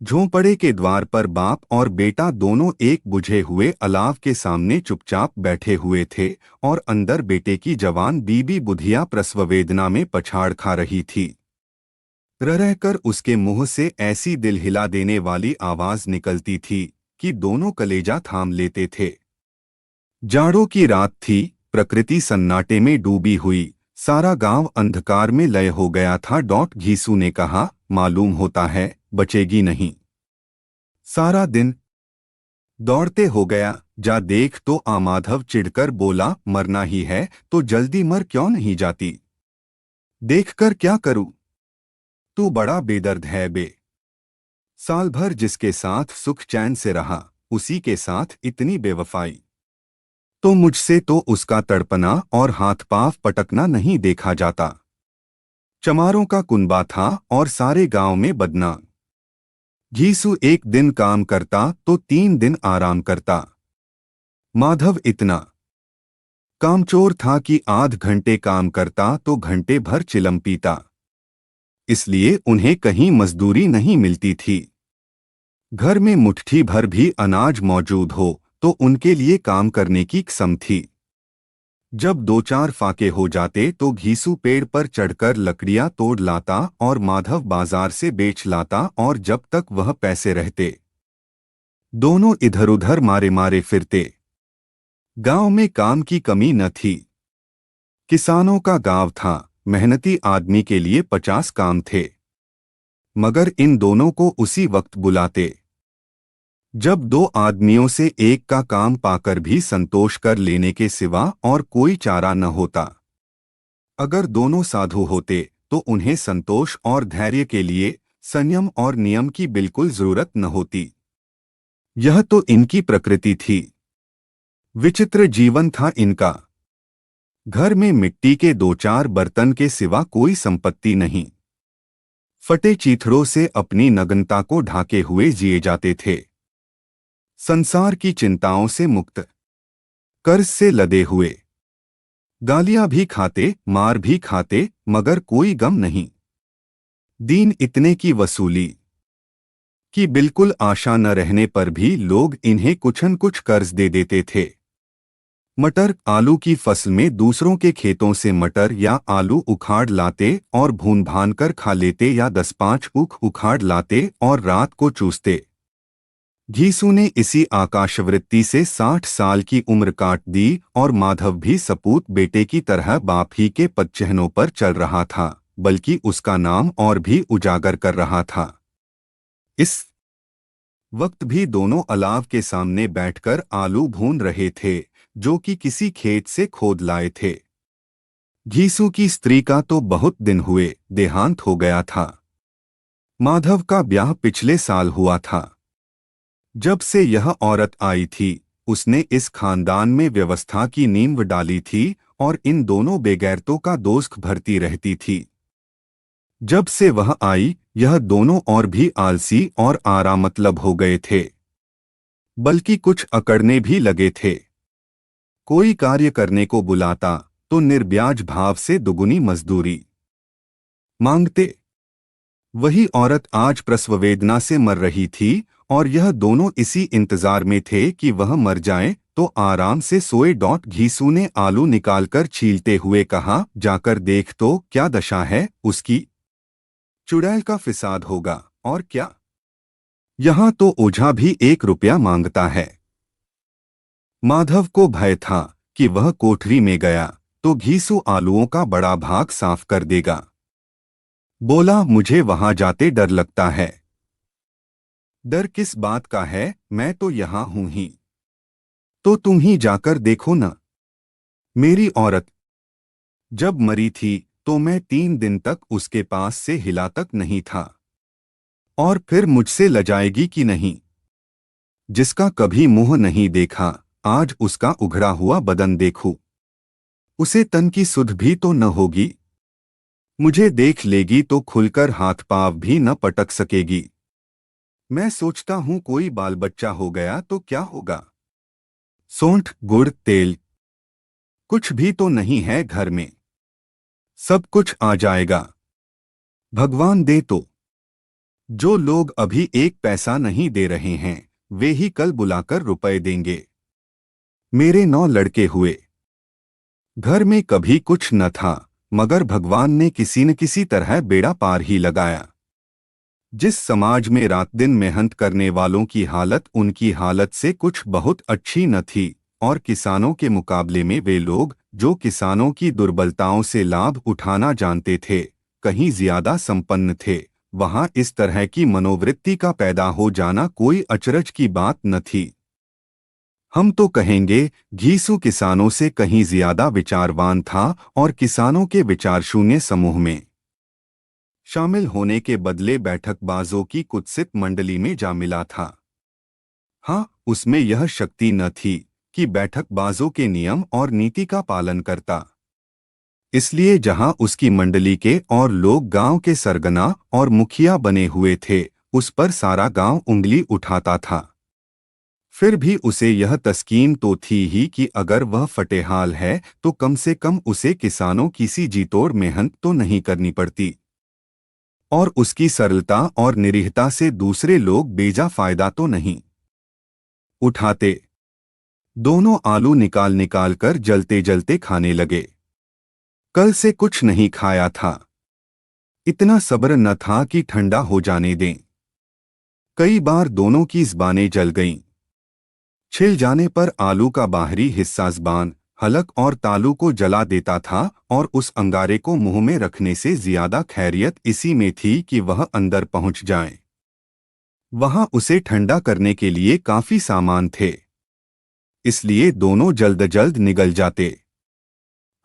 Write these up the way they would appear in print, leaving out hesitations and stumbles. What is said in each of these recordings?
झोंपड़े के द्वार पर बाप और बेटा दोनों एक बुझे हुए अलाव के सामने चुपचाप बैठे हुए थे और अंदर बेटे की जवान बीबी बुधिया प्रसव वेदना में पछाड़ खा रही थी। रह उसके मुंह से ऐसी दिल हिला देने वाली आवाज निकलती थी कि दोनों कलेजा थाम लेते थे। जाड़ों की रात थी, प्रकृति सन्नाटे में डूबी हुई, सारा गांव अंधकार में लय हो गया था। घीसू ने कहा, मालूम होता है बचेगी नहीं। सारा दिन दौड़ते हो गया, जा देख तो आ। माधव चिढ़कर बोला, मरना ही है तो जल्दी मर क्यों नहीं जाती? देखकर क्या करूं? तू बड़ा बेदर्द है बे। साल भर जिसके साथ सुख चैन से रहा, उसी के साथ इतनी बेवफाई। तो मुझसे तो उसका तड़पना और हाथ पांव पटकना नहीं देखा जाता। चमारों का कुनबा था और सारे गांव में बदनाम। घीसू एक दिन काम करता तो 3 दिन आराम करता। माधव इतना कामचोर था कि आध घंटे काम करता तो घंटे भर चिलम पीता। इसलिए उन्हें कहीं मजदूरी नहीं मिलती थी। घर में मुट्ठी भर भी अनाज मौजूद हो तो उनके लिए काम करने की कसम थी। जब 2-4 फाके हो जाते तो घीसू पेड़ पर चढ़कर लकड़ियां तोड़ लाता और माधव बाजार से बेच लाता, और जब तक वह पैसे रहते दोनों इधर उधर मारे मारे फिरते। गांव में काम की कमी न थी। किसानों का गांव था, मेहनती आदमी के लिए 50 काम थे। मगर इन दोनों को उसी वक्त बुलाते जब 2 आदमियों से एक का काम पाकर भी संतोष कर लेने के सिवा और कोई चारा न होता। अगर दोनों साधु होते तो उन्हें संतोष और धैर्य के लिए संयम और नियम की बिल्कुल जरूरत न होती। यह तो इनकी प्रकृति थी। विचित्र जीवन था इनका। घर में मिट्टी के 2-4 बर्तन के सिवा कोई संपत्ति नहीं। फटे चीथड़ों से अपनी नग्नता को ढाके हुए जिए जाते थे। संसार की चिंताओं से मुक्त, कर्ज से लदे हुए, गालियां भी खाते, मार भी खाते, मगर कोई गम नहीं। दीन इतने की वसूली कि बिल्कुल आशा न रहने पर भी लोग इन्हें कुछन कुछ कर्ज दे देते थे। मटर आलू की फसल में दूसरों के खेतों से मटर या आलू उखाड़ लाते और भून भान कर खा लेते, या 10-5 ऊख उखाड़ लाते और रात को चूसते। घीसू ने इसी आकाशवृत्ति से 60 साल की उम्र काट दी और माधव भी सपूत बेटे की तरह बाप ही के पदचिह्नों पर चल रहा था, बल्कि उसका नाम और भी उजागर कर रहा था। इस वक्त भी दोनों अलाव के सामने बैठकर आलू भून रहे थे, जो कि किसी खेत से खोद लाए थे। घीसू की स्त्री का तो बहुत दिन हुए देहांत हो गया था। माधव का ब्याह पिछले साल हुआ था। जब से यह औरत आई थी, उसने इस खानदान में व्यवस्था की नींव डाली थी और इन दोनों बेगैरतों का दोस्त भरती रहती थी। जब से वह आई, यह दोनों और भी आलसी और आरामतलब हो गए थे, बल्कि कुछ अकड़ने भी लगे थे। कोई कार्य करने को बुलाता तो निर्ब्याज भाव से दुगुनी मजदूरी मांगते। वही औरत आज प्रसव वेदना से मर रही थी और यह दोनों इसी इंतजार में थे कि वह मर जाए तो आराम से सोए। घीसू ने आलू निकालकर छीलते हुए कहा, जाकर देख तो क्या दशा है उसकी। चुड़ैल का फिसाद होगा और क्या। यहाँ तो ओझा भी 1 रुपया मांगता है। माधव को भय था कि वह कोठरी में गया तो घीसू आलूओं का बड़ा भाग साफ कर देगा। बोला, मुझे वहां जाते डर लगता है। डर किस बात का है, मैं तो यहां हूं ही। तो तुम ही जाकर देखो न। मेरी औरत जब मरी थी तो मैं 3 दिन तक उसके पास से हिला तक नहीं था। और फिर मुझसे लजाएगी कि नहीं। जिसका कभी मुंह नहीं देखा, आज उसका उघड़ा हुआ बदन देखूं। उसे तन की सुध भी तो न होगी। मुझे देख लेगी तो खुलकर हाथ पांव भी न पटक सकेगी। मैं सोचता हूं कोई बाल बच्चा हो गया तो क्या होगा। सौंठ, गुड़, तेल कुछ भी तो नहीं है घर में। सब कुछ आ जाएगा, भगवान दे तो। जो लोग अभी एक पैसा नहीं दे रहे हैं वे ही कल बुलाकर रुपए देंगे। मेरे 9 लड़के हुए। घर में कभी कुछ न था, मगर भगवान ने किसी न किसी तरह बेड़ा पार ही लगाया। जिस समाज में रात दिन मेहनत करने वालों की हालत उनकी हालत से कुछ बहुत अच्छी न थी, और किसानों के मुकाबले में वे लोग जो किसानों की दुर्बलताओं से लाभ उठाना जानते थे कहीं ज्यादा संपन्न थे, वहां इस तरह की मनोवृत्ति का पैदा हो जाना कोई अचरज की बात न थी। हम तो कहेंगे घीसू किसानों से कहीं ज्यादा विचारवान था और किसानों के विचार शून्य समूह में शामिल होने के बदले बैठकबाजों की कुत्सित मंडली में जा मिला था। हाँ, उसमें यह शक्ति न थी कि बैठकबाजों के नियम और नीति का पालन करता। इसलिए जहां उसकी मंडली के और लोग गांव के सरगना और मुखिया बने हुए थे उस पर सारा गांव उंगली उठाता था। फिर भी उसे यह तस्कीन तो थी ही कि अगर वह फटेहाल है तो कम से कम उसे किसानों की सी जीतोड़ मेहनत तो नहीं करनी पड़ती, और उसकी सरलता और निरीहता से दूसरे लोग बेजा फायदा तो नहीं उठाते। दोनों आलू निकाल निकाल कर जलते जलते खाने लगे। कल से कुछ नहीं खाया था, इतना सब्र न था कि ठंडा हो जाने दें। कई बार दोनों की ज़बानें जल गईं। छिल जाने पर आलू का बाहरी हिस्सा ज़बान, हलक और तालू को जला देता था, और उस अंगारे को मुंह में रखने से ज्यादा खैरियत इसी में थी कि वह अंदर पहुंच जाए। वहां उसे ठंडा करने के लिए काफी सामान थे, इसलिए दोनों जल्द जल्द निगल जाते।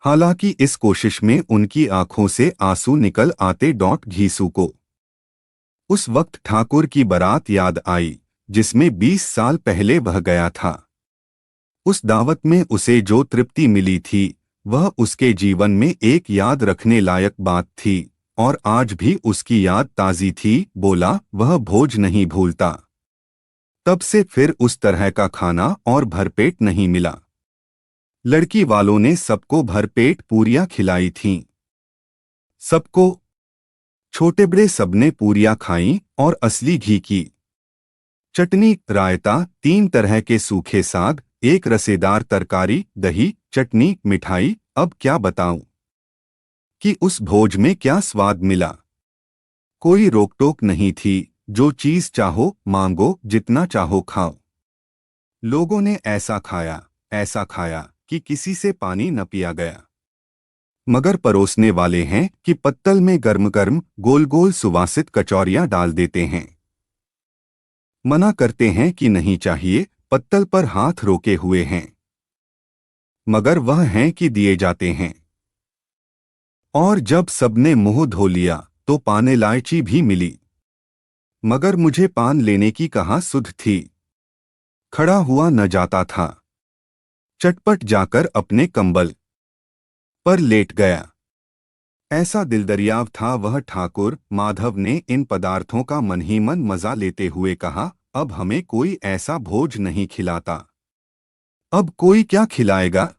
हालांकि इस कोशिश में उनकी आंखों से आंसू निकल आते। घीसू को उस वक्त ठाकुर की बारात याद आई जिसमें 20 साल पहले वह गया था। उस दावत में उसे जो तृप्ति मिली थी वह उसके जीवन में एक याद रखने लायक बात थी, और आज भी उसकी याद ताज़ी थी। बोला वह भोज नहीं भूलता। तब से फिर उस तरह का खाना और भरपेट नहीं मिला। लड़की वालों ने सबको भरपेट पूरियां खिलाई थीं। सबको, छोटे बड़े सबने पूरियां खाईं, और असली घी की चटनी, रायता, 3 तरह के सूखे साग, एक रसेदार तरकारी, दही, चटनी, मिठाई। अब क्या बताऊं कि उस भोज में क्या स्वाद मिला। कोई रोक-टोक नहीं थी, जो चीज चाहो मांगो, जितना चाहो खाओ। लोगों ने ऐसा खाया कि किसी से पानी न पिया गया। मगर परोसने वाले हैं कि पत्तल में गर्म गर्म गोल गोल सुवासित कचौरियां डाल देते हैं। मना करते हैं कि नहीं चाहिए, पत्तल पर हाथ रोके हुए हैं, मगर वह हैं कि दिए जाते हैं। और जब सबने मुंह धो लिया तो पान इलायची भी मिली, मगर मुझे पान लेने की कहाँ सुध थी। खड़ा हुआ न जाता था। चटपट जाकर अपने कंबल पर लेट गया। ऐसा दिलदरियाव था वह। ठाकुर माधव ने इन पदार्थों का मन ही मन मजा लेते हुए कहा, अब हमें कोई ऐसा भोज नहीं खिलाता। अब कोई क्या खिलाएगा।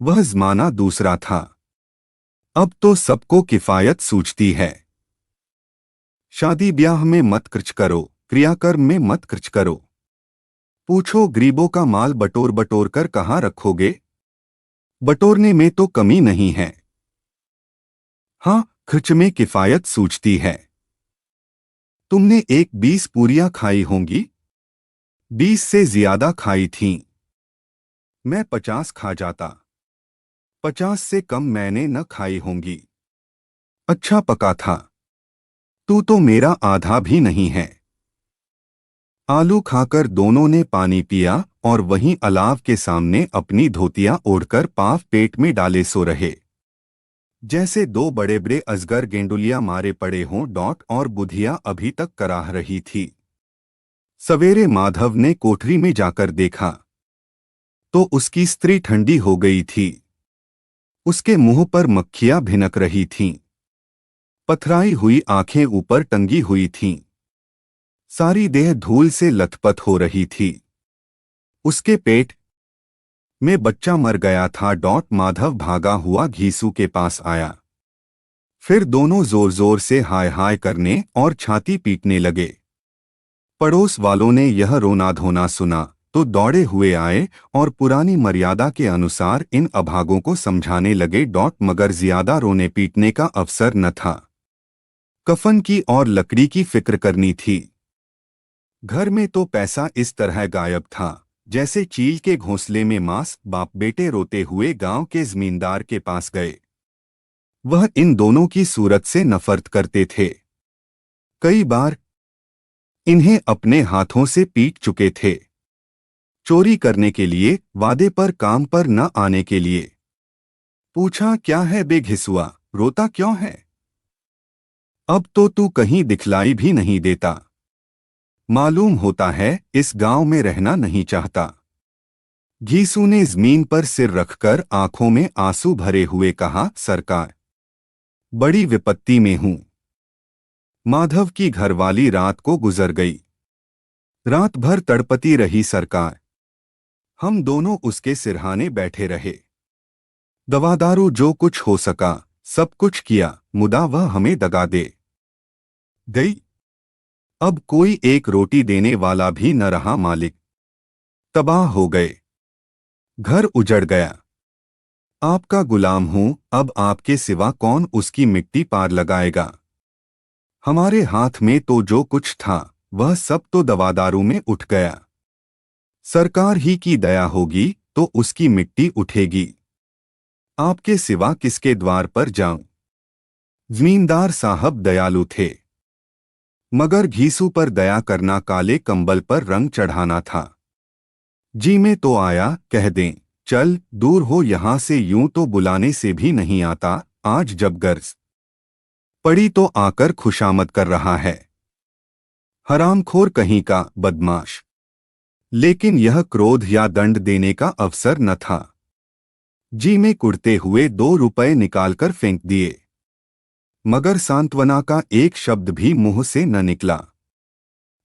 वह ज़माना दूसरा था। अब तो सबको किफायत सूझती है। शादी ब्याह में मत खर्च करो, क्रियाकर्म में मत खर्च करो। पूछो गरीबों का माल बटोर बटोर कर कहाँ रखोगे। बटोरने में तो कमी नहीं है। हाँ, खर्च में किफायत सूझती है। तुमने 20 पूरियां खाई होंगी। 20 से ज्यादा खाई थीं। मैं 50 खा जाता। 50 से कम मैंने न खाई होंगी। अच्छा पका था। तू तो मेरा आधा भी नहीं है। आलू खाकर दोनों ने पानी पिया और वहीं अलाव के सामने अपनी धोतियां ओढ़कर पाव पेट में डाले सो रहे, जैसे 2 बड़े बड़े अजगर गेंडुलिया मारे पड़े हों। और बुधिया अभी तक कराह रही थी। सवेरे माधव ने कोठरी में जाकर देखा तो उसकी स्त्री ठंडी हो गई थी। उसके मुंह पर मक्खियां भिनक रही थीं। पथराई हुई आंखें ऊपर टंगी हुई थीं। सारी देह धूल से लथपथ हो रही थी। उसके पेट में बच्चा मर गया था। माधव भागा हुआ घीसू के पास आया। फिर दोनों जोर जोर से हाय हाय करने और छाती पीटने लगे। पड़ोस वालों ने यह रोना धोना सुना तो दौड़े हुए आए और पुरानी मर्यादा के अनुसार इन अभागों को समझाने लगे। मगर ज्यादा रोने पीटने का अवसर न था। कफन की और लकड़ी की फिक्र करनी थी। घर में तो पैसा इस तरह गायब था जैसे चील के घोंसले में मांस। बाप बेटे रोते हुए गांव के जमींदार के पास गए। वह इन दोनों की सूरत से नफरत करते थे। कई बार इन्हें अपने हाथों से पीट चुके थे। चोरी करने के लिए, वादे पर काम पर न आने के लिए। पूछा, क्या है बे घिसुआ, रोता क्यों है? अब तो तू कहीं दिखलाई भी नहीं देता। मालूम होता है इस गांव में रहना नहीं चाहता। घीसू ने जमीन पर सिर रखकर आंखों में आंसू भरे हुए कहा, सरकार, बड़ी विपत्ति में हूं। माधव की घरवाली रात को गुजर गई। रात भर तड़पती रही सरकार। हम दोनों उसके सिरहाने बैठे रहे। दवादारू जो कुछ हो सका सब कुछ किया, मुदा वह हमें दगा दे गई। अब कोई एक रोटी देने वाला भी न रहा। मालिक तबाह हो गए। घर उजड़ गया। आपका गुलाम हूं, अब आपके सिवा कौन उसकी मिट्टी पार लगाएगा? हमारे हाथ में तो जो कुछ था वह सब तो दवादारू में उठ गया। सरकार ही की दया होगी तो उसकी मिट्टी उठेगी। आपके सिवा किसके द्वार पर जाऊं? जमींदार साहब दयालु थे, मगर घीसू पर दया करना काले कंबल पर रंग चढ़ाना था। जी में तो आया, कह दें, चल दूर हो यहां से, यूं तो बुलाने से भी नहीं आता। आज जब गर्ज पड़ी तो आकर खुशामद कर रहा है। हरामखोर कहीं का बदमाश। लेकिन यह क्रोध या दंड देने का अवसर न था। जी में कुड़ते हुए 2 रुपए निकालकर फेंक दिए, मगर सांत्वना का एक शब्द भी मुंह से न निकला।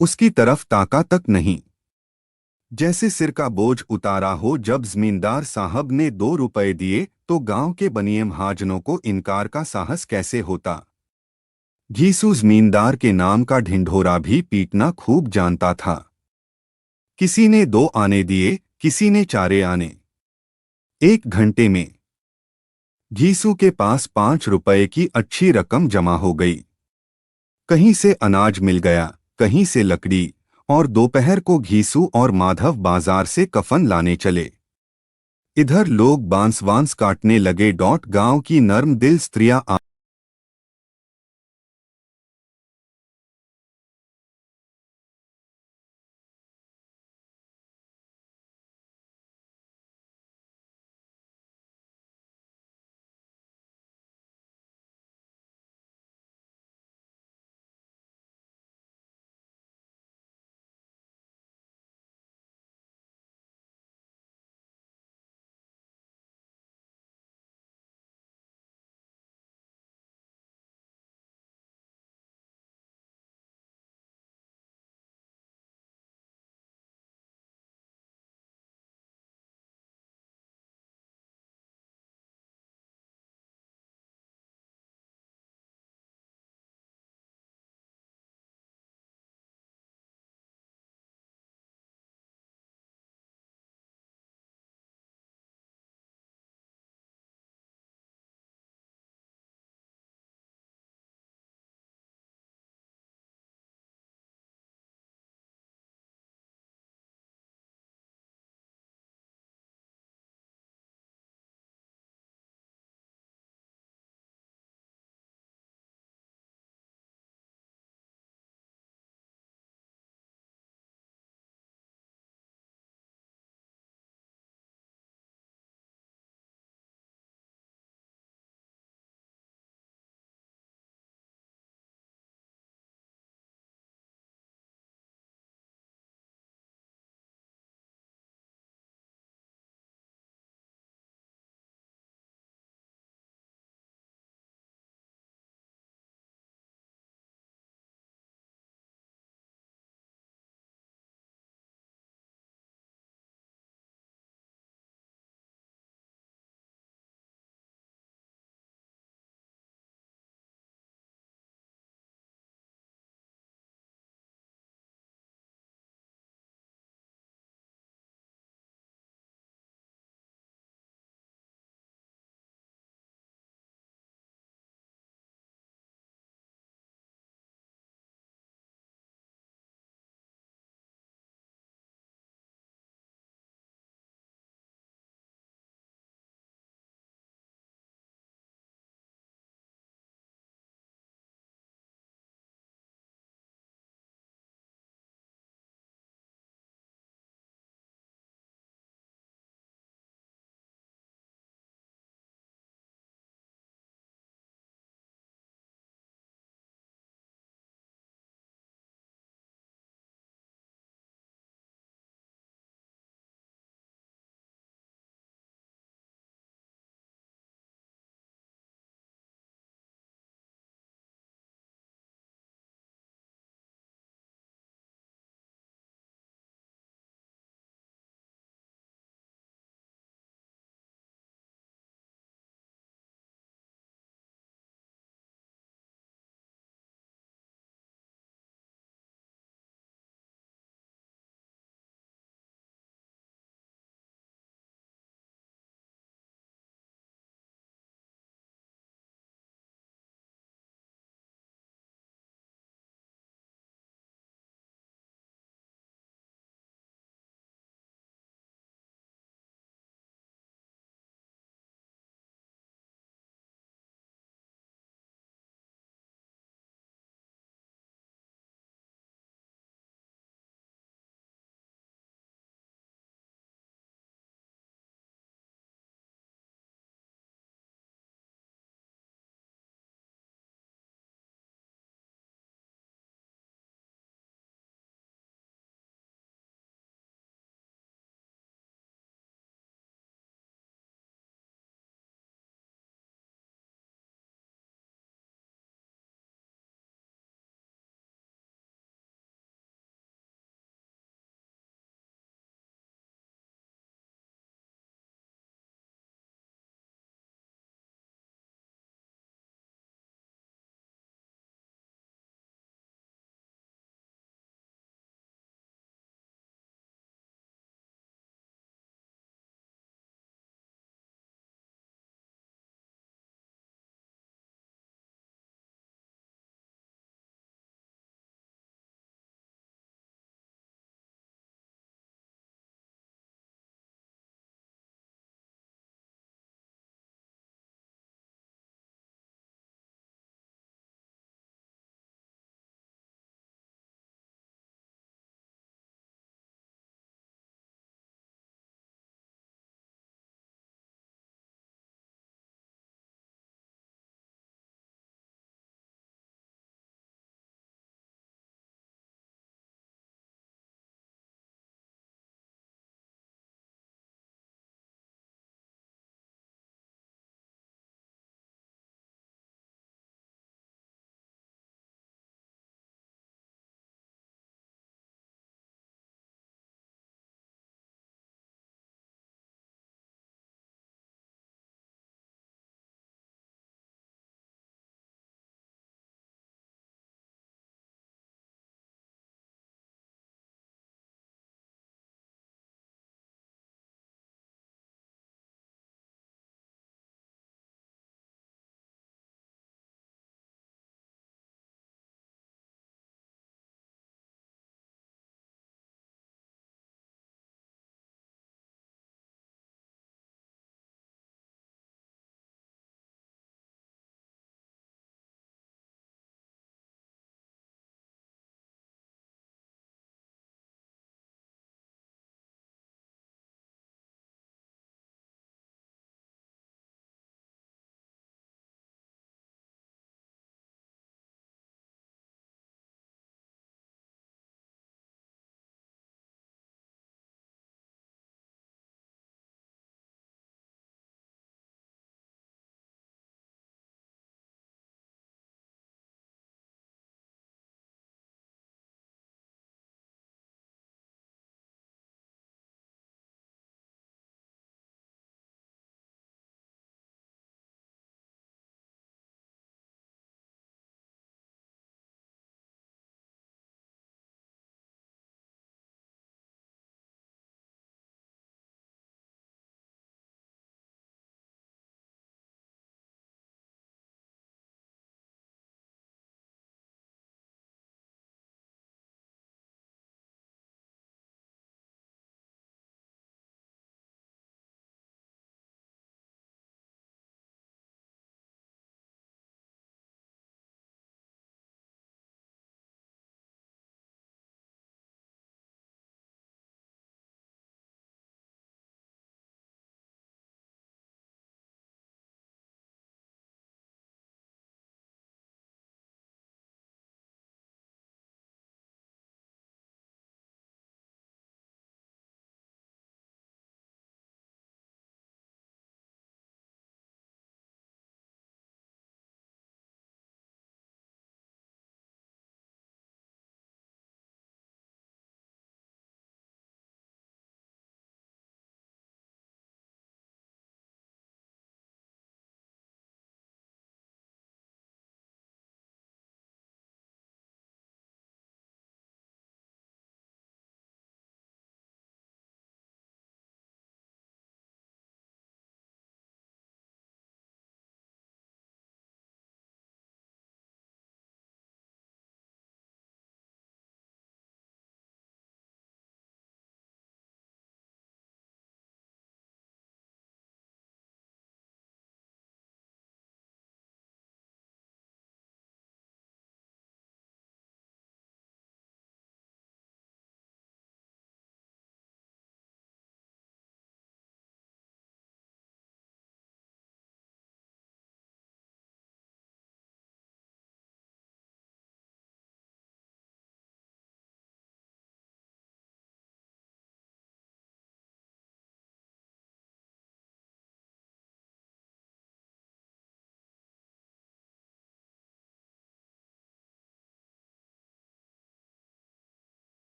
उसकी तरफ ताका तक नहीं। जैसे सिर का बोझ उतारा हो। जब जमींदार साहब ने 2 रुपए दिए तो गांव के बनिए महाजनों को इनकार का साहस कैसे होता। घीसू जमींदार के नाम का ढिंढोरा भी पीटना खूब जानता था। किसी ने 2 आने दिए, किसी ने 4 आने। 1 घंटे में घीसू के पास 5 रुपए की अच्छी रकम जमा हो गई। कहीं से अनाज मिल गया, कहीं से लकड़ी, और दोपहर को घीसू और माधव बाजार से कफन लाने चले। इधर लोग बांस वांस काटने लगे। गांव की नर्म दिल स्त्रियां